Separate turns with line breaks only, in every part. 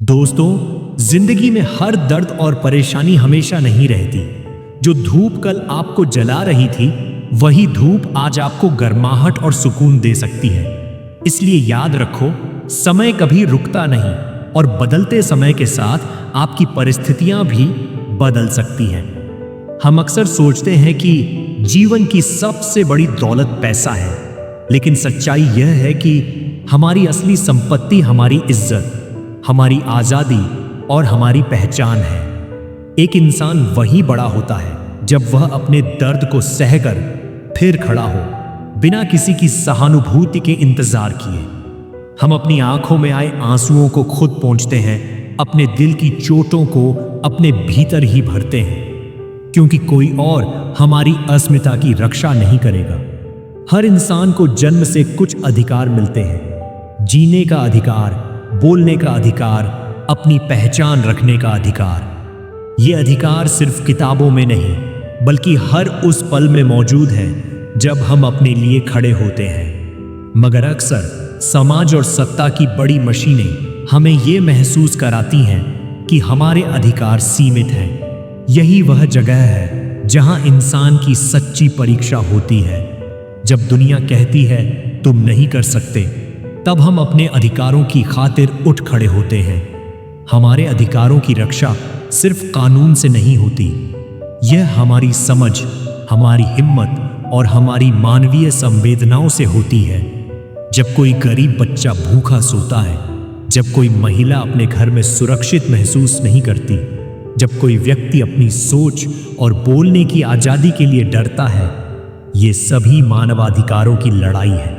दोस्तों, जिंदगी में हर दर्द और परेशानी हमेशा नहीं रहती। जो धूप कल आपको जला रही थी, वही धूप आज आपको गर्माहट और सुकून दे सकती है। इसलिए याद रखो, समय कभी रुकता नहीं और बदलते समय के साथ आपकी परिस्थितियां भी बदल सकती हैं। हम अक्सर सोचते हैं कि जीवन की सबसे बड़ी दौलत पैसा है, लेकिन सच्चाई यह है कि हमारी असली संपत्ति हमारी इज्जत, हमारी आजादी और हमारी पहचान है। एक इंसान वही बड़ा होता है जब वह अपने दर्द को सहकर फिर खड़ा हो, बिना किसी की सहानुभूति के इंतजार किए। हम अपनी आंखों में आए आंसुओं को खुद पोंछते हैं, अपने दिल की चोटों को अपने भीतर ही भरते हैं, क्योंकि कोई और हमारी अस्मिता की रक्षा नहीं करेगा। हर इंसान को जन्म से कुछ अधिकार मिलते हैं, जीने का अधिकार, बोलने का अधिकार, अपनी पहचान रखने का अधिकार। ये अधिकार सिर्फ किताबों में नहीं, बल्कि हर उस पल में मौजूद है जब हम अपने लिए खड़े होते हैं। मगर अक्सर समाज और सत्ता की बड़ी मशीनें हमें ये महसूस कराती हैं कि हमारे अधिकार सीमित हैं। यही वह जगह है जहां इंसान की सच्ची परीक्षा होती है। जब दुनिया कहती है तुम नहीं कर सकते, तब हम अपने अधिकारों की खातिर उठ खड़े होते हैं। हमारे अधिकारों की रक्षा सिर्फ कानून से नहीं होती, यह हमारी समझ, हमारी हिम्मत और हमारी मानवीय संवेदनाओं से होती है। जब कोई गरीब बच्चा भूखा सोता है, जब कोई महिला अपने घर में सुरक्षित महसूस नहीं करती, जब कोई व्यक्ति अपनी सोच और बोलने की आजादी के लिए डरता है, ये सभी मानवाधिकारों की लड़ाई है।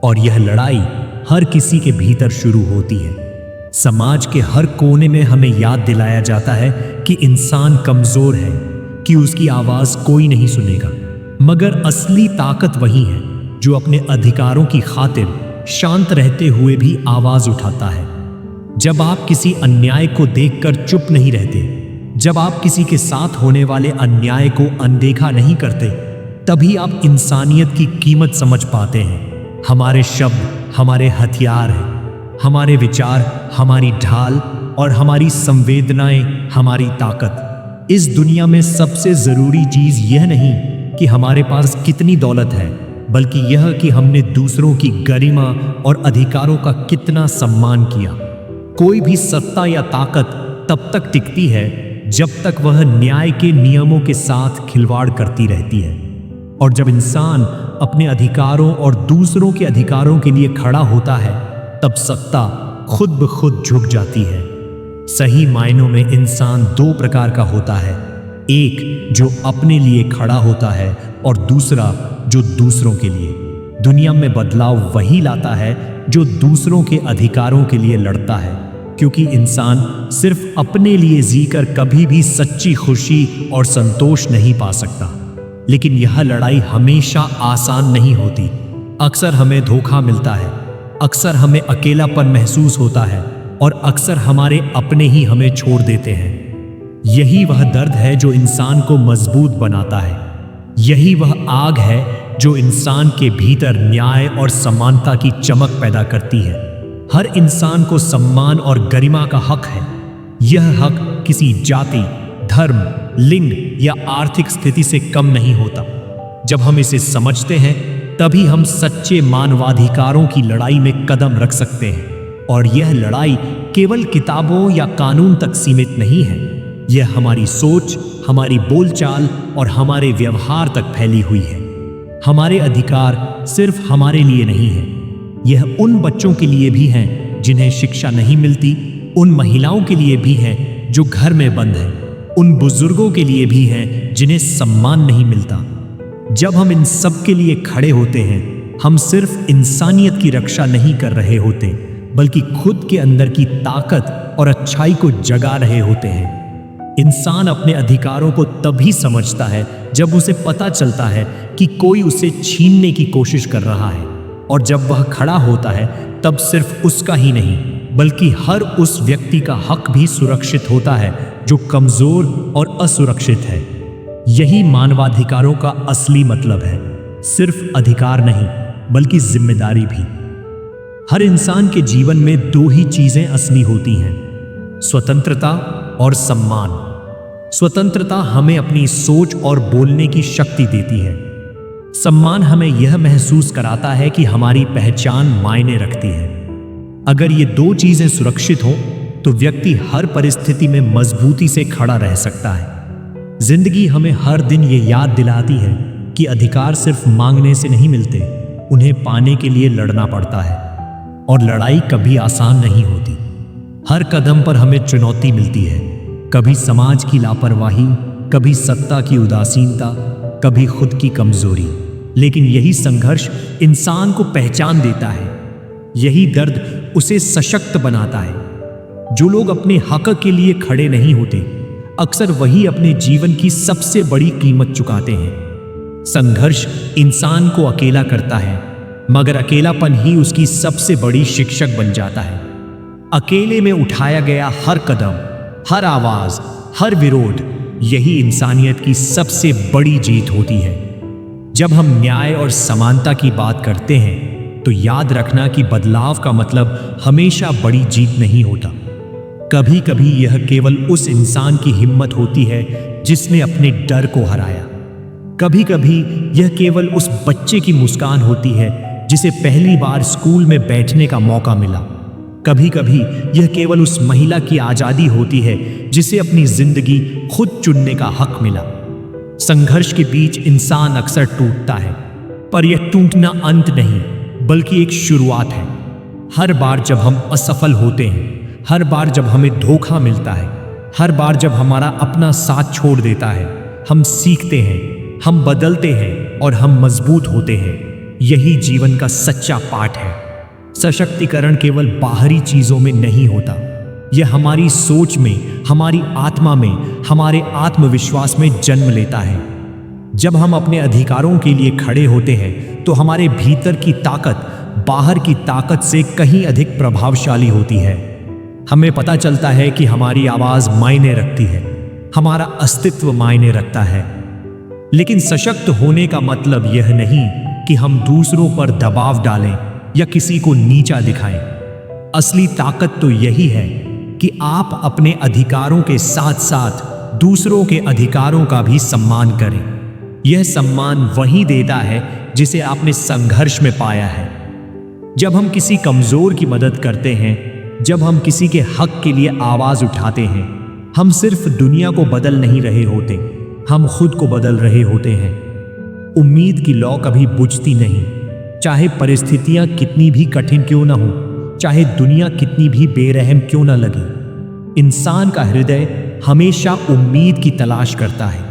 और यह लड़ाई हर किसी के भीतर शुरू होती है। समाज के हर कोने में हमें याद दिलाया जाता है कि इंसान कमजोर है, कि उसकी आवाज कोई नहीं सुनेगा। मगर असली ताकत वही है जो अपने अधिकारों की खातिर शांत रहते हुए भी आवाज उठाता है। जब आप किसी अन्याय को देखकर चुप नहीं रहते, जब आप किसी के साथ होने वाले अन्याय को अनदेखा नहीं करते, तभी आप इंसानियत की कीमत समझ पाते हैं। हमारे शब्द हमारे हथियार हैं, हमारे विचार हमारी ढाल और हमारी संवेदनाएं हमारी ताकत। इस दुनिया में सबसे जरूरी चीज यह नहीं कि हमारे पास कितनी दौलत है, बल्कि यह कि हमने दूसरों की गरिमा और अधिकारों का कितना सम्मान किया। कोई भी सत्ता या ताकत तब तक टिकती है जब तक वह न्याय के नियमों के साथ खिलवाड़ करती रहती है। और जब इंसान अपने अधिकारों और दूसरों के अधिकारों के लिए खड़ा होता है, तब सत्ता खुद ब खुद झुक जाती है। सही मायनों में इंसान दो प्रकार का होता है, एक जो अपने लिए खड़ा होता है और दूसरा जो दूसरों के लिए। दुनिया में बदलाव वही लाता है जो दूसरों के अधिकारों के लिए लड़ता है, क्योंकि इंसान सिर्फ अपने लिए जीकर कभी भी सच्ची खुशी और संतोष नहीं पा सकता। लेकिन यह लड़ाई हमेशा आसान नहीं होती। अक्सर हमें धोखा मिलता है, अक्सर हमें अकेलापन महसूस होता है और अक्सर हमारे अपने ही हमें छोड़ देते हैं। यही वह दर्द है जो इंसान को मजबूत बनाता है। यही वह आग है जो इंसान के भीतर न्याय और समानता की चमक पैदा करती है। हर इंसान को सम्मान और गरिमा का हक है। यह हक किसी जाति, धर्म, लिंग या आर्थिक स्थिति से कम नहीं होता। जब हम इसे समझते हैं, तभी हम सच्चे मानवाधिकारों की लड़ाई में कदम रख सकते हैं। और यह लड़ाई केवल किताबों या कानून तक सीमित नहीं है। यह हमारी सोच, हमारी बोलचाल और हमारे व्यवहार तक फैली हुई है। हमारे अधिकार सिर्फ हमारे लिए नहीं है, यह उन बच्चों के लिए भी हैं जिन्हें शिक्षा नहीं मिलती, उन महिलाओं के लिए भी हैं जो घर में बंद हैं, उन बुजुर्गों के लिए भी हैं जिन्हें सम्मान नहीं मिलता। जब हम इन सब के लिए खड़े होते हैं, हम सिर्फ इंसानियत की रक्षा नहीं कर रहे होते, बल्कि खुद के अंदर की ताकत और अच्छाई को जगा रहे होते हैं। इंसान अपने अधिकारों को तभी समझता है जब उसे पता चलता है कि कोई उसे छीनने की कोशिश कर रहा है। और जब वह खड़ा होता है, तब सिर्फ उसका ही नहीं, बल्कि हर उस व्यक्ति का हक भी सुरक्षित होता है जो कमजोर और असुरक्षित है। यही मानवाधिकारों का असली मतलब है, सिर्फ अधिकार नहीं, बल्कि जिम्मेदारी भी। हर इंसान के जीवन में दो ही चीजें असली होती हैं, स्वतंत्रता और सम्मान। स्वतंत्रता हमें अपनी सोच और बोलने की शक्ति देती है। सम्मान हमें यह महसूस कराता है कि हमारी पहचान मायने रखती है। अगर ये दो चीजें सुरक्षित हों तो व्यक्ति हर परिस्थिति में मजबूती से खड़ा रह सकता है। जिंदगी हमें हर दिन ये याद दिलाती है कि अधिकार सिर्फ मांगने से नहीं मिलते, उन्हें पाने के लिए लड़ना पड़ता है। और लड़ाई कभी आसान नहीं होती। हर कदम पर हमें चुनौती मिलती है, कभी समाज की लापरवाही, कभी सत्ता की उदासीनता, कभी खुद की कमजोरी। लेकिन यही संघर्ष इंसान को पहचान देता है, यही दर्द उसे सशक्त बनाता है। जो लोग अपने हक के लिए खड़े नहीं होते, अक्सर वही अपने जीवन की सबसे बड़ी कीमत चुकाते हैं। संघर्ष इंसान को अकेला करता है, मगर अकेलापन ही उसकी सबसे बड़ी शिक्षक बन जाता है। अकेले में उठाया गया हर कदम, हर आवाज, हर विरोध, यही इंसानियत की सबसे बड़ी जीत होती है। जब हम न्याय और समानता की बात करते हैं तो याद रखना कि बदलाव का मतलब हमेशा बड़ी जीत नहीं होता। कभी कभी यह केवल उस इंसान की हिम्मत होती है जिसने अपने डर को हराया। कभी कभी यह केवल उस बच्चे की मुस्कान होती है जिसे पहली बार स्कूल में बैठने का मौका मिला। कभी कभी यह केवल उस महिला की आजादी होती है जिसे अपनी जिंदगी खुद चुनने का हक मिला। संघर्ष के बीच इंसान अक्सर टूटता है, पर यह टूटना अंत नहीं बल्कि एक शुरुआत है। हर बार जब हम असफल होते हैं, हर बार जब हमें धोखा मिलता है, हर बार जब हमारा अपना साथ छोड़ देता है, हम सीखते हैं, हम बदलते हैं और हम मजबूत होते हैं। यही जीवन का सच्चा पाठ है। सशक्तिकरण केवल बाहरी चीजों में नहीं होता, यह हमारी सोच में, हमारी आत्मा में, हमारे आत्मविश्वास में जन्म लेता है। जब हम अपने अधिकारों के लिए खड़े होते हैं तो हमारे भीतर की ताकत बाहर की ताकत से कहीं अधिक प्रभावशाली होती है। हमें पता चलता है कि हमारी आवाज मायने रखती है, हमारा अस्तित्व मायने रखता है। लेकिन सशक्त होने का मतलब यह नहीं कि हम दूसरों पर दबाव डालें या किसी को नीचा दिखाएं। असली ताकत तो यही है कि आप अपने अधिकारों के साथ साथ दूसरों के अधिकारों का भी सम्मान करें। यह सम्मान वही देता है जिसे आपने संघर्ष में पाया है। जब हम किसी कमजोर की मदद करते हैं, जब हम किसी के हक के लिए आवाज उठाते हैं, हम सिर्फ दुनिया को बदल नहीं रहे होते, हम खुद को बदल रहे होते हैं। उम्मीद की लौ कभी बुझती नहीं, चाहे परिस्थितियां कितनी भी कठिन क्यों ना हो, चाहे दुनिया कितनी भी बेरहम क्यों ना लगे। इंसान का हृदय हमेशा उम्मीद की तलाश करता है।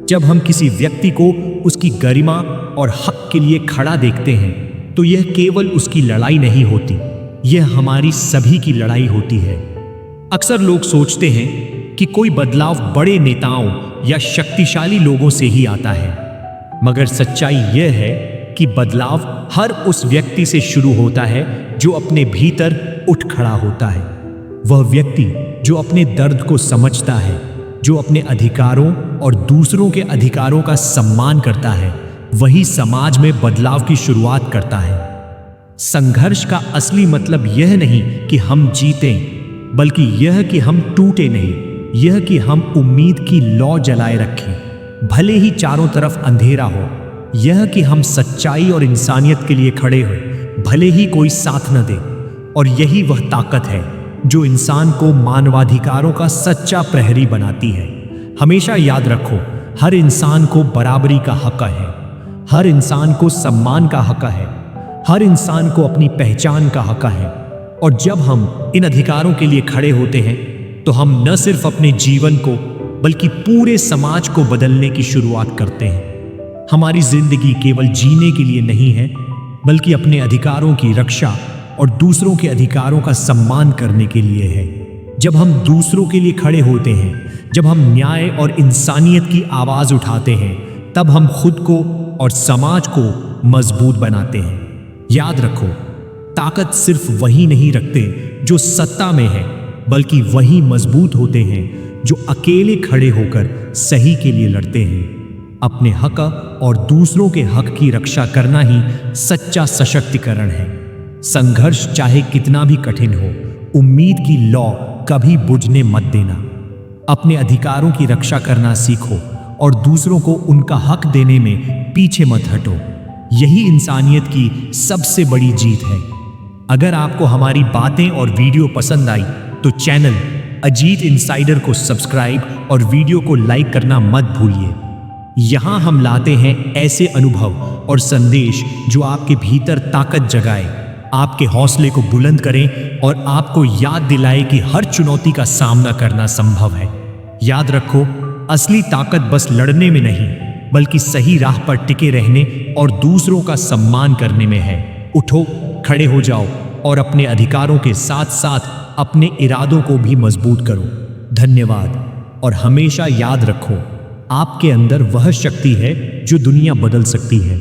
जब हम किसी व्यक्ति को उसकी गरिमा और हक के लिए खड़ा देखते हैं तो यह केवल उसकी लड़ाई नहीं होती, यह हमारी सभी की लड़ाई होती है। अक्सर लोग सोचते हैं कि कोई बदलाव बड़े नेताओं या शक्तिशाली लोगों से ही आता है, मगर सच्चाई यह है कि बदलाव हर उस व्यक्ति से शुरू होता है जो अपने भीतर उठ खड़ा होता है। वह व्यक्ति जो अपने दर्द को समझता है, जो अपने अधिकारों और दूसरों के अधिकारों का सम्मान करता है, वही समाज में बदलाव की शुरुआत करता है। संघर्ष का असली मतलब यह नहीं कि हम जीतें, बल्कि यह कि हम टूटे नहीं, यह कि हम उम्मीद की लौ जलाए रखें भले ही चारों तरफ अंधेरा हो, यह कि हम सच्चाई और इंसानियत के लिए खड़े हो भले ही कोई साथ न दे। और यही वह ताकत है जो इंसान को मानवाधिकारों का सच्चा प्रहरी बनाती है। हमेशा याद रखो, हर इंसान को बराबरी का हक है, हर इंसान को सम्मान का हक है, हर इंसान को अपनी पहचान का हक है। और जब हम इन अधिकारों के लिए खड़े होते हैं तो हम न सिर्फ अपने जीवन को बल्कि पूरे समाज को बदलने की शुरुआत करते हैं। हमारी जिंदगी केवल जीने के लिए नहीं है, बल्कि अपने अधिकारों की रक्षा और दूसरों के अधिकारों का सम्मान करने के लिए है। जब हम दूसरों के लिए खड़े होते हैं, जब हम न्याय और इंसानियत की आवाज उठाते हैं, तब हम खुद को और समाज को मजबूत बनाते हैं। याद रखो, ताकत सिर्फ वही नहीं रखते जो सत्ता में है, बल्कि वही मजबूत होते हैं जो अकेले खड़े होकर सही के लिए लड़ते हैं। अपने हक और दूसरों के हक की रक्षा करना ही सच्चा सशक्तिकरण है। संघर्ष चाहे कितना भी कठिन हो, उम्मीद की लौ कभी बुझने मत देना। अपने अधिकारों की रक्षा करना सीखो और दूसरों को उनका हक देने में पीछे मत हटो। यही इंसानियत की सबसे बड़ी जीत है। अगर आपको हमारी बातें और वीडियो पसंद आई तो चैनल अजीत इनसाइडर को सब्सक्राइब और वीडियो को लाइक करना मत भूलिए। यहाँ हम लाते हैं ऐसे अनुभव और संदेश जो आपके भीतर ताकत जगाए, आपके हौसले को बुलंद करें और आपको याद दिलाए कि हर चुनौती का सामना करना संभव है। याद रखो, असली ताकत बस लड़ने में नहीं बल्कि सही राह पर टिके रहने और दूसरों का सम्मान करने में है। उठो, खड़े हो जाओ और अपने अधिकारों के साथ साथ अपने इरादों को भी मजबूत करो। धन्यवाद और हमेशा याद रखो, आपके अंदर वह शक्ति है जो दुनिया बदल सकती है।